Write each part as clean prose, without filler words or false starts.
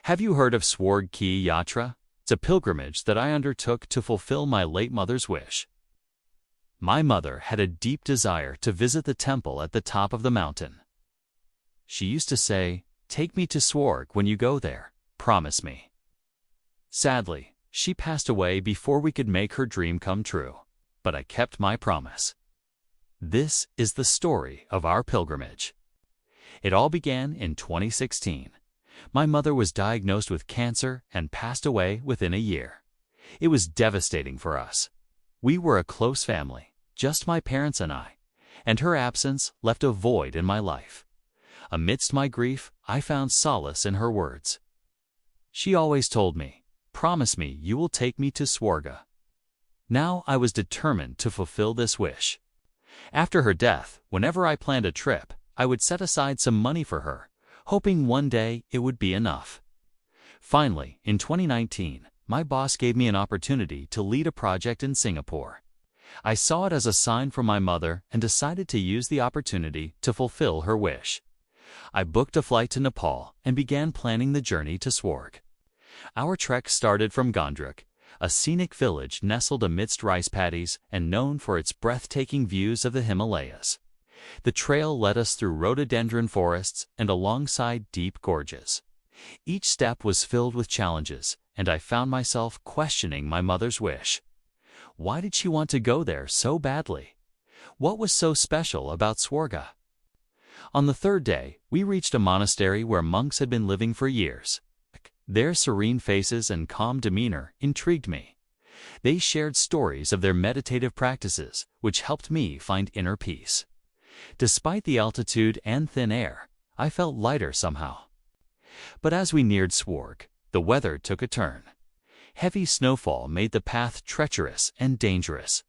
Have you heard of Swarg Ki Yatra? It's a pilgrimage that I undertook to fulfill my late mother's wish. My mother had a deep desire to visit the temple at the top of the mountain. She used to say, "Take me to Swarg when you go there, promise me." Sadly, she passed away before we could make her dream come true, but I kept my promise. This is the story of our pilgrimage. It all began in 2016. My mother was diagnosed with cancer and passed away within a year. It was devastating for us. We were a close family, just my parents and I, and her absence left a void in my life. Amidst my grief, I found solace in her words. She always told me, "Promise me you will take me to Swarga." Now I was determined to fulfill this wish. After her death, whenever I planned a trip, I would set aside some money for her, hoping one day it would be enough. Finally, in 2019, my boss gave me an opportunity to lead a project in Singapore. I saw it as a sign from my mother and decided to use the opportunity to fulfill her wish. I booked a flight to Nepal and began planning the journey to Swarg. Our trek started from Gondruk, a scenic village nestled amidst rice paddies and known for its breathtaking views of the Himalayas. The trail led us through rhododendron forests and alongside deep gorges. Each step was filled with challenges, and I found myself questioning my mother's wish. Why did she want to go there so badly? What was so special about Swarga? On the third day, we reached a monastery where monks had been living for years. Their serene faces and calm demeanor intrigued me. They shared stories of their meditative practices, which helped me find inner peace. Despite the altitude and thin air, I felt lighter somehow. But as we neared Swarg, the weather took a turn. Heavy snowfall made the path treacherous and dangerous.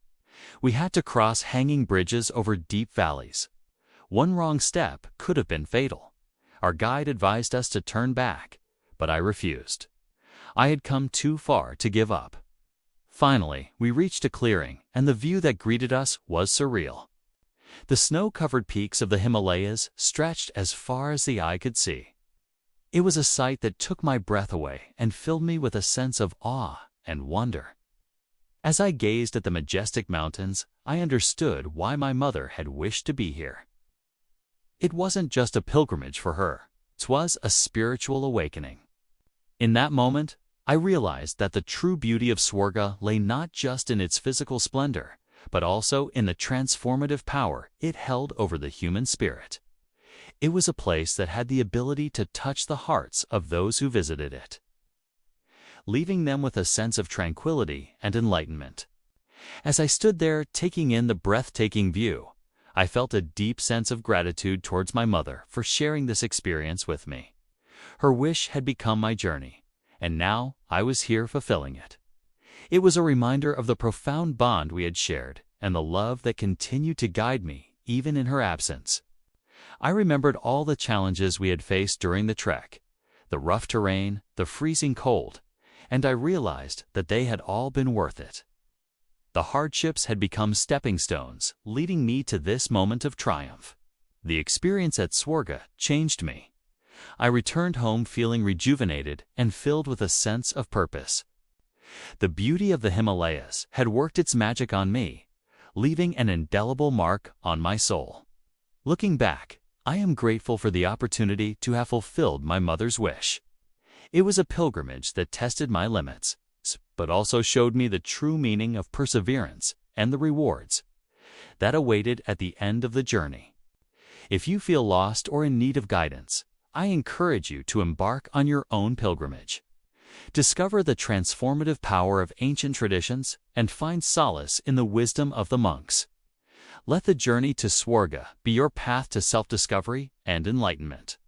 We had to cross hanging bridges over deep valleys. One wrong step could have been fatal. Our guide advised us to turn back, but I refused. I had come too far to give up. Finally, we reached a clearing, and the view that greeted us was surreal. The snow-covered peaks of the Himalayas stretched as far as the eye could see. It was a sight that took my breath away and filled me with a sense of awe and wonder. As I gazed at the majestic mountains, I understood why my mother had wished to be here. It wasn't just a pilgrimage for her, 'twas a spiritual awakening. In that moment, I realized that the true beauty of Swarga lay not just in its physical splendor, but also in the transformative power it held over the human spirit. It was a place that had the ability to touch the hearts of those who visited it, leaving them with a sense of tranquility and enlightenment. As I stood there taking in the breathtaking view, I felt a deep sense of gratitude towards my mother for sharing this experience with me. Her wish had become my journey, and now I was here fulfilling it. It was a reminder of the profound bond we had shared and the love that continued to guide me even in her absence. I remembered all the challenges we had faced during the trek, the rough terrain, the freezing cold, and I realized that they had all been worth it. The hardships had become stepping stones, leading me to this moment of triumph. The experience at Swarga changed me. I returned home feeling rejuvenated and filled with a sense of purpose. The beauty of the Himalayas had worked its magic on me, leaving an indelible mark on my soul. Looking back, I am grateful for the opportunity to have fulfilled my mother's wish. It was a pilgrimage that tested my limits, but also showed me the true meaning of perseverance and the rewards that awaited at the end of the journey. If you feel lost or in need of guidance, I encourage you to embark on your own pilgrimage. Discover the transformative power of ancient traditions and find solace in the wisdom of the monks. Let the journey to Swarga be your path to self-discovery and enlightenment.